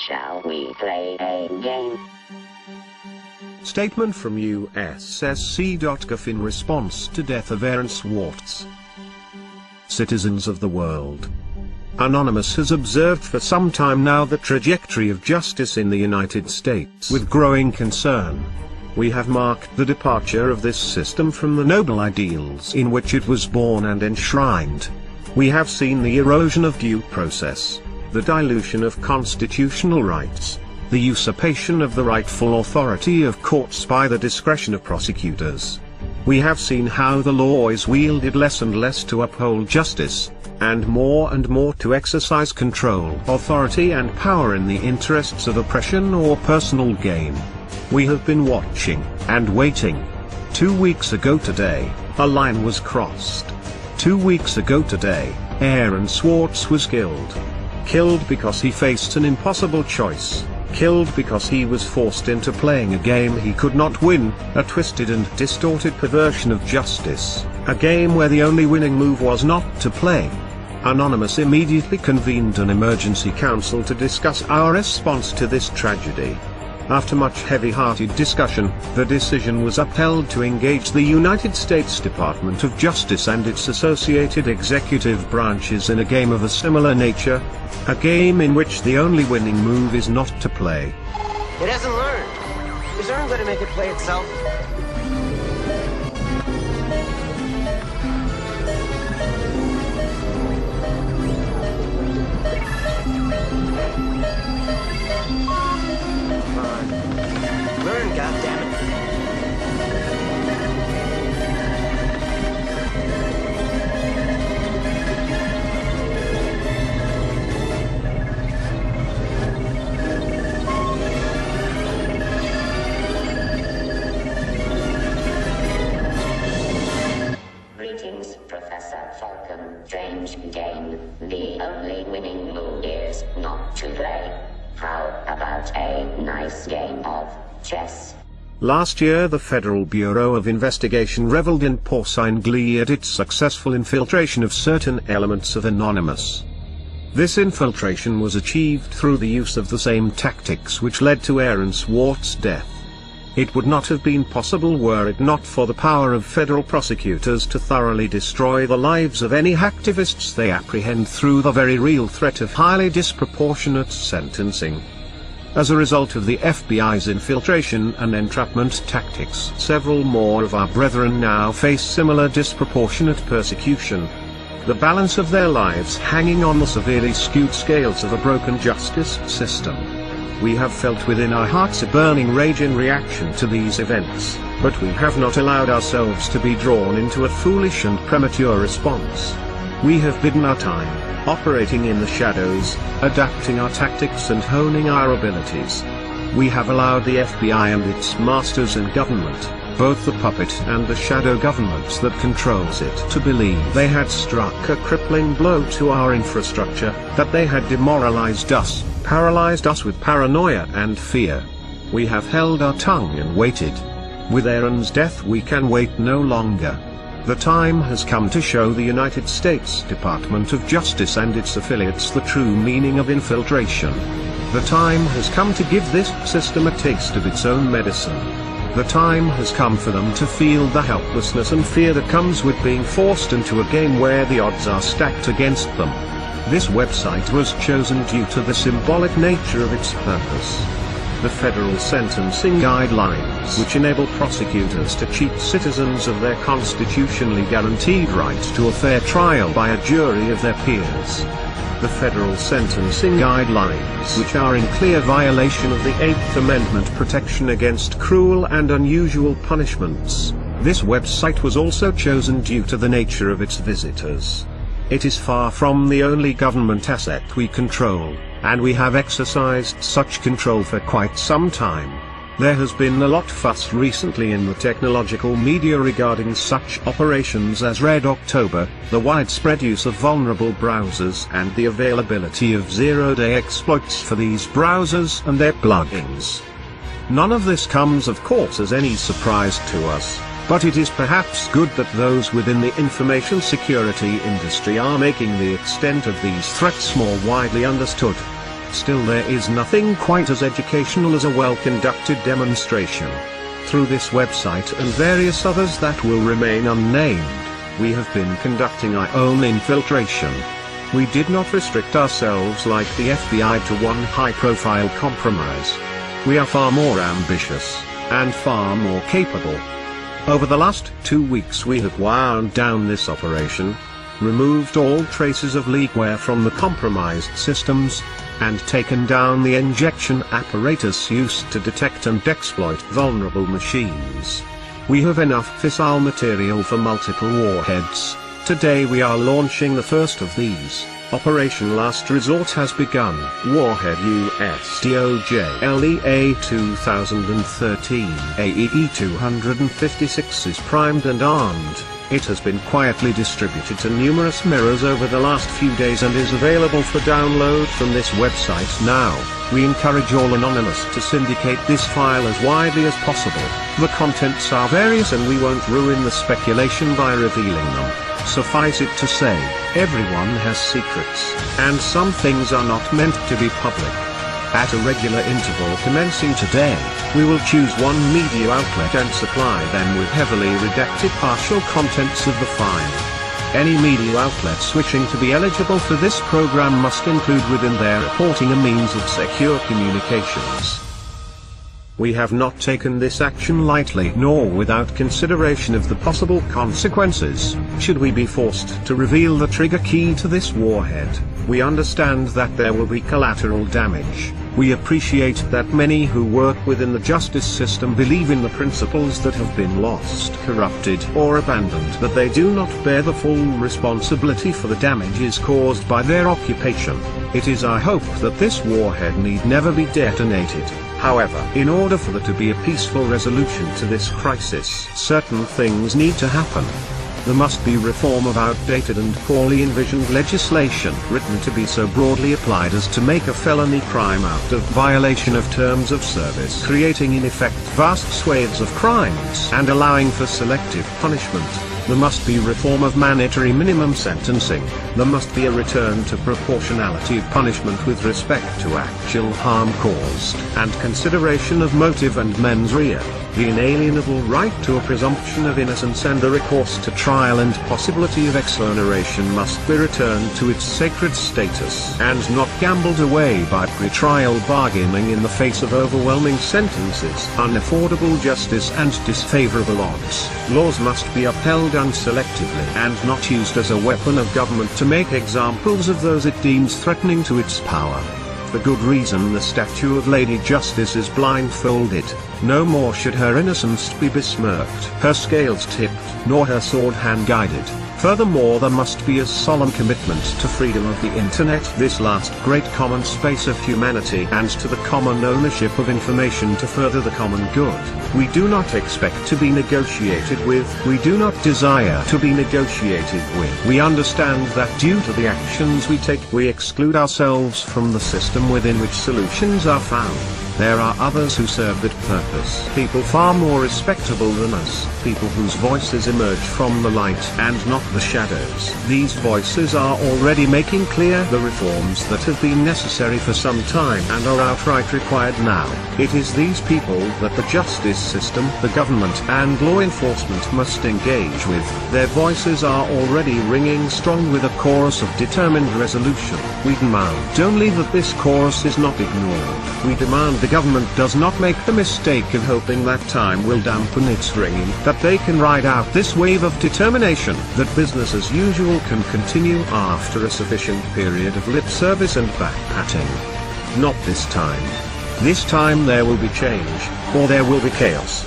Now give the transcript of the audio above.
Shall we play a game? Statement from USSC.gov in response to death of Aaron Swartz. Citizens of the world. Anonymous has observed for some time now the trajectory of justice in the United States with growing concern. We have marked the departure of this system from the noble ideals in which it was born and enshrined. We have seen the erosion of due process, the dilution of constitutional rights, the usurpation of the rightful authority of courts by the discretion of prosecutors. We have seen how the law is wielded less and less to uphold justice, and more to exercise control, authority and power in the interests of oppression or personal gain. We have been watching, and waiting. 2 weeks ago today, a line was crossed. 2 weeks ago today, Aaron Swartz was killed. Killed because he faced an impossible choice. Killed because he was forced into playing a game he could not win, a twisted and distorted perversion of justice, a game where the only winning move was not to play. Anonymous immediately convened an emergency council to discuss our response to this tragedy. After much heavy-hearted discussion, the decision was upheld to engage the United States Department of Justice and its associated executive branches in a game of a similar nature, a game in which the only winning move is not to play. It hasn't learned. Is Earn going to make it play itself? Learn, goddammit. Greetings, Professor Falcon. Strange game. The only winning move is not to play. How about a nice game of chess? Last year the Federal Bureau of Investigation reveled in porcine glee at its successful infiltration of certain elements of Anonymous. This infiltration was achieved through the use of the same tactics which led to Aaron Swartz's death. It would not have been possible were it not for the power of federal prosecutors to thoroughly destroy the lives of any hacktivists they apprehend through the very real threat of highly disproportionate sentencing. As a result of the FBI's infiltration and entrapment tactics, several more of our brethren now face similar disproportionate persecution. The balance of their lives hanging on the severely skewed scales of a broken justice system. We have felt within our hearts a burning rage in reaction to these events, but we have not allowed ourselves to be drawn into a foolish and premature response. We have bidden our time, operating in the shadows, adapting our tactics and honing our abilities. We have allowed the FBI and its masters in government, both the puppet and the shadow government that controls it, to believe they had struck a crippling blow to our infrastructure, that they had demoralized us, paralyzed us with paranoia and fear. We have held our tongue and waited. With Aaron's death we can wait no longer. The time has come to show the United States Department of Justice and its affiliates the true meaning of infiltration. The time has come to give this system a taste of its own medicine. The time has come for them to feel the helplessness and fear that comes with being forced into a game where the odds are stacked against them. This website was chosen due to the symbolic nature of its purpose. The federal sentencing guidelines, which enable prosecutors to cheat citizens of their constitutionally guaranteed right to a fair trial by a jury of their peers. The federal sentencing guidelines, which are in clear violation of the 8th Amendment protection against cruel and unusual punishments. This website was also chosen due to the nature of its visitors. It is far from the only government asset we control, and we have exercised such control for quite some time. There has been a lot fuss recently in the technological media regarding such operations as Red October, the widespread use of vulnerable browsers and the availability of zero-day exploits for these browsers and their plugins. None of this comes of course as any surprise to us, but it is perhaps good that those within the information security industry are making the extent of these threats more widely understood. Still, there is nothing quite as educational as a well-conducted demonstration. Through this website and various others that will remain unnamed, we have been conducting our own infiltration. We did not restrict ourselves like the FBI to one high-profile compromise. We are far more ambitious, and far more capable. Over the last 2 weeks we have wound down this operation, removed all traces of leakware from the compromised systems, and taken down the injection apparatus used to detect and exploit vulnerable machines. We have enough fissile material for multiple warheads. Today we are launching the first of these. Operation Last Resort has begun. Warhead USDOJ LEA 2013 AEE 256 is primed and armed. It has been quietly distributed to numerous mirrors over the last few days and is available for download from this website now. We encourage all Anonymous to syndicate this file as widely as possible. The contents are various and we won't ruin the speculation by revealing them. Suffice it to say, everyone has secrets, and some things are not meant to be public. At a regular interval commencing today, we will choose one media outlet and supply them with heavily redacted partial contents of the file. Any media outlet switching to be eligible for this program must include within their reporting a means of secure communications. We have not taken this action lightly nor without consideration of the possible consequences, should we be forced to reveal the trigger key to this warhead. We understand that there will be collateral damage. We appreciate that many who work within the justice system believe in the principles that have been lost, corrupted, or abandoned, that they do not bear the full responsibility for the damages caused by their occupation. It is our hope that this warhead need never be detonated. However, in order for there to be a peaceful resolution to this crisis, certain things need to happen. There must be reform of outdated and poorly envisioned legislation written to be so broadly applied as to make a felony crime out of violation of terms of service, creating in effect vast swathes of crimes and allowing for selective punishment. There must be reform of mandatory minimum sentencing. There must be a return to proportionality of punishment with respect to actual harm caused, and consideration of motive and mens rea. The inalienable right to a presumption of innocence and the recourse to trial and possibility of exoneration must be returned to its sacred status and not gambled away by pre-trial bargaining in the face of overwhelming sentences, unaffordable justice and disfavorable odds. Laws must be upheld unselectively and not used as a weapon of government to make examples of those it deems threatening to its power. For good reason the statue of Lady Justice is blindfolded. No more should her innocence be besmirched, her scales tipped, nor her sword hand-guided. Furthermore, there must be a solemn commitment to freedom of the internet, this last great common space of humanity, and to the common ownership of information to further the common good. We do not expect to be negotiated with, we do not desire to be negotiated with. We understand that due to the actions we take, we exclude ourselves from the system within which solutions are found. There are others who serve that purpose. People far more respectable than us. People whose voices emerge from the light and not the shadows. These voices are already making clear the reforms that have been necessary for some time and are outright required now. It is these people that the justice system, the government, and law enforcement must engage with. Their voices are already ringing strong with a chorus of determined resolution. We demand only that this chorus is not ignored. We demand the government does not make the mistake of hoping that time will dampen its ringing, that they can ride out this wave of determination, that business as usual can continue after a sufficient period of lip service and back-patting. Not this time. This time there will be change, or there will be chaos.